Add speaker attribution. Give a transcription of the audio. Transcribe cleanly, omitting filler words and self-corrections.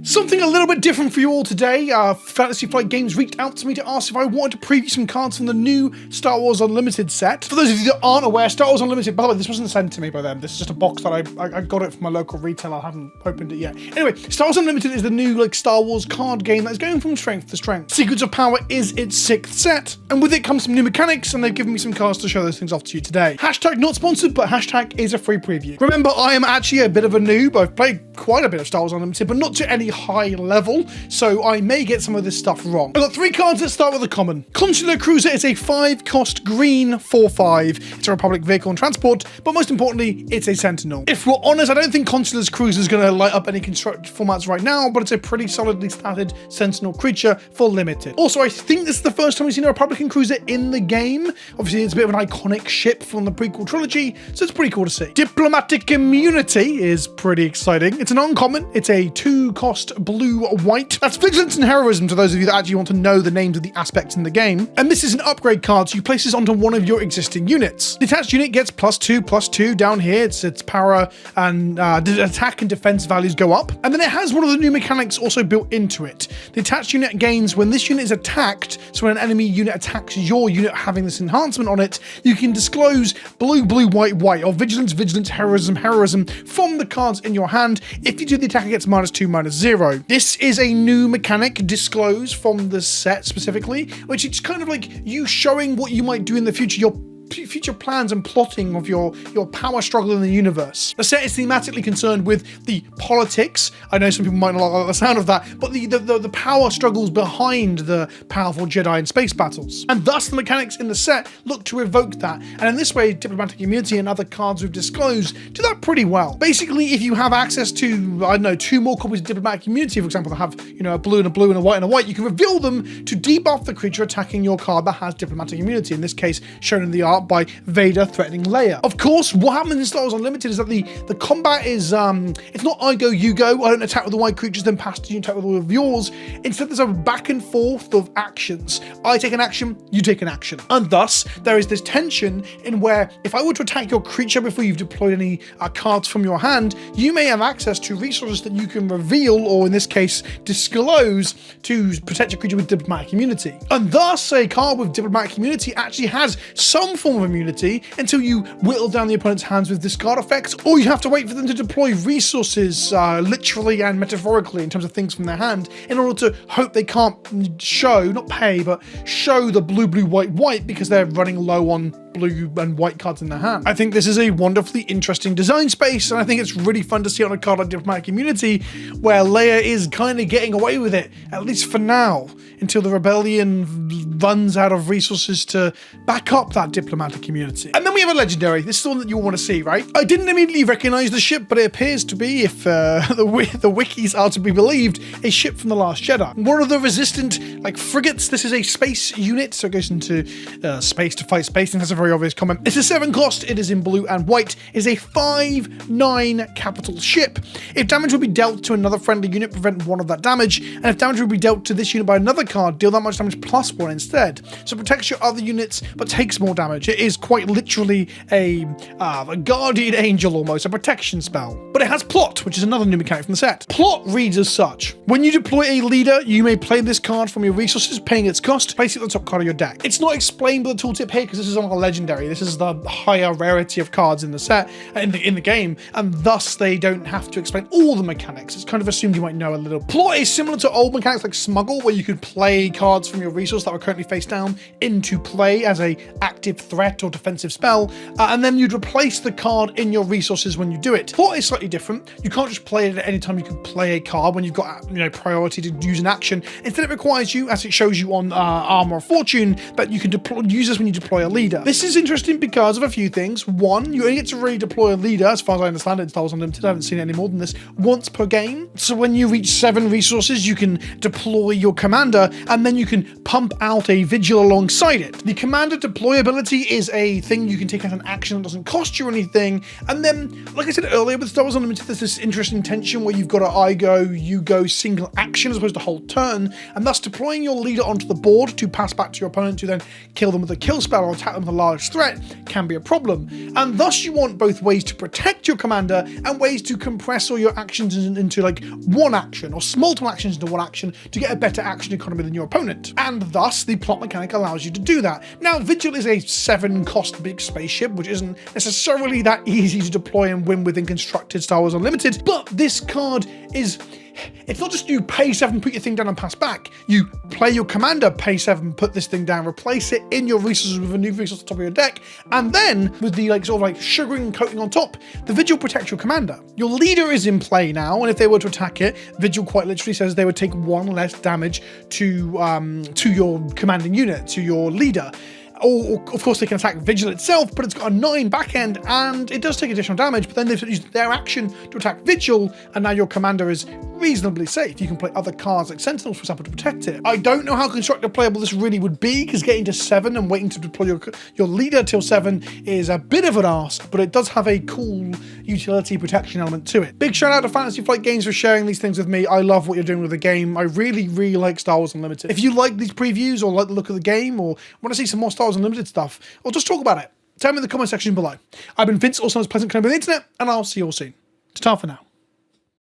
Speaker 1: Something a little bit different for you all today. Fantasy Flight Games reached out to me to ask if I wanted to preview some cards from the new Star Wars Unlimited set. For those of you that aren't aware, Star Wars Unlimited, by the way, this wasn't sent to me by them. This is just a box that I got it from my local retailer. I haven't opened it yet. Anyway, Star Wars Unlimited is the new Star Wars card game that is going from strength to strength. Secrets of Power is its 6th set, and with it comes some new mechanics, and they've given me some cards to show those things off to you today. Hashtag not sponsored, but hashtag is a free preview. Remember, I am actually a bit of a noob. I've played quite a bit of Star Wars Unlimited, but not to any high level, so I may get some of this stuff wrong. I've got 3 cards that start with a common. Consular Cruiser is a 5-cost green 4/5. It's a Republic vehicle and transport, but most importantly, it's a Sentinel. If we're honest, I don't think Consular Cruiser is going to light up any construct formats right now, but it's a pretty solidly statted Sentinel creature for limited. Also, I think this is the first time we've seen a Republican cruiser in the game. Obviously, it's a bit of an iconic ship from the prequel trilogy, so it's pretty cool to see. Diplomatic Immunity is pretty exciting. It's an uncommon. It's a 2-cost blue-white. That's Vigilance and Heroism to those of you that actually want to know the names of the aspects in the game. And this is an upgrade card, so you place this onto one of your existing units. The attached unit gets +2/+2 down here. Its power and attack and defense values go up. And then it has one of the new mechanics also built into it. The attached unit gains when this unit is attacked, so when an enemy unit attacks your unit having this enhancement on it, you can disclose blue-white, or Vigilance, Heroism from the cards in your hand. If you do the attack, it gets -2/-0. This is a new mechanic, disclose, from the set specifically, which is kind of like you showing what you might do in the future, your future plans and plotting of your power struggle in the universe. The set is thematically concerned with the politics. I know some people might not like the sound of that, but the power struggles behind the powerful Jedi and space battles. And thus the mechanics in the set look to evoke that. And in this way, Diplomatic Immunity and other cards we've disclosed do that pretty well. Basically, if you have access to, I don't know, 2 more copies of Diplomatic Immunity, for example, that have, a blue and a blue and a white and a white, you can reveal them to debuff the creature attacking your card that has Diplomatic Immunity, in this case shown in the art by Vader threatening Leia. Of course, what happens in Star Wars Unlimited is that the combat is, it's not I go, you go, I don't attack with the white creatures, then pass to you, attack with all of yours. Instead, there's a back and forth of actions. I take an action, you take an action. And thus, there is this tension in where if I were to attack your creature before you've deployed any cards from your hand, you may have access to resources that you can reveal, or in this case, disclose, to protect your creature with Diplomatic Immunity. And thus, a card with Diplomatic Immunity actually has some form of immunity until you whittle down the opponent's hands with discard effects, or you have to wait for them to deploy resources, literally and metaphorically in terms of things from their hand, in order to hope they can't show, not pay, but show the blue-white because they're running low on blue and white cards in their hand. I think this is a wonderfully interesting design space, and I think it's really fun to see on a card like Diplomatic Immunity, where Leia is kind of getting away with it, at least for now, until the rebellion runs out of resources to back up that Diplomatic Immunity. And then we have a legendary. This is the one that you'll want to see, right? I didn't immediately recognize the ship, but it appears to be, if the wikis are to be believed, a ship from The Last Jedi. One of the resistant frigates. This is a space unit, so it goes into space to fight space, and that's a very obvious comment. It's a 7-cost, it is in blue and white, is a 5/9 capital ship. If damage would be dealt to another friendly unit, prevent 1 of that damage, and if damage would be dealt to this unit by another card, deal that much damage +1 instead. So it protects your other units, but takes more damage. It is quite literally a guardian angel almost, a protection spell. But it has plot, which is another new mechanic from the set. Plot reads as such: when you deploy a leader, you may play this card from your resources, paying its cost, place it on the top card of your deck. It's not explained by the tooltip here, because this is on a legendary. This is the higher rarity of cards in the set, in the game, and thus they don't have to explain all the mechanics. It's kind of assumed you might know a little. Plot is similar to old mechanics like Smuggle, where you could play cards from your resource that were currently face down into play as a active threat or defensive spell, and then you'd replace the card in your resources when you do it. Plot is slightly different. You can't just play it at any time you can play a card when you've got priority to use an action. Instead, it requires you, as it shows you on Armor of Fortune, that you can use this when you deploy a leader. This is interesting because of a few things. One, you only get to really deploy a leader, as far as I understand it, in Star Wars Unlimited. I haven't seen it any more than this, once per game. So when you reach 7 resources, you can deploy your commander, and then you can pump out a vigil alongside it. The commander deployability Kenobi is a thing you can take as an action that doesn't cost you anything. And then, like I said earlier, with Star Wars Unlimited, there's this interesting tension where you've got you go single action as opposed to whole turn, and thus deploying your leader onto the board to pass back to your opponent to then kill them with a kill spell or attack them with a large threat can be a problem. And thus you want both ways to protect your commander and ways to compress all your actions into like one action or multiple actions into one action to get a better action economy than your opponent. And thus the plot mechanic allows you to do that. Now, Vigil is a 7 cost big spaceship, which isn't necessarily that easy to deploy and win within constructed Star Wars Unlimited, but this card is... It's not just you pay 7, put your thing down and pass back. You play your commander, pay 7, put this thing down, replace it in your resources with a new resource on top of your deck, and then with the like sort of like sugaring coating on top, the Vigil protects your commander. Your leader is in play now, and if they were to attack it, Vigil quite literally says they would take 1 less damage to your commanding unit, to your leader. Or, of course, they can attack Vigil itself, but it's got a 9 backhand, and it does take additional damage, but then they've used their action to attack Vigil, and now your commander is reasonably safe. You can play other cards like Sentinels, for example, to protect it. I don't know how constructed playable this really would be, because getting to 7 and waiting to deploy your leader till 7 is a bit of an ask, but it does have a cool utility protection element to it. Big shout out to Fantasy Flight Games for sharing these things with me. I love what you're doing with the game. I really, really like Star Wars Unlimited. If you like these previews or like the look of the game or want to see some more Star Wars Unlimited stuff, or just talk about it, tell me in the comment section below. I've been Vince, also known as PleasantKenobi on the internet, and I'll see you all soon. Ta-ta for now.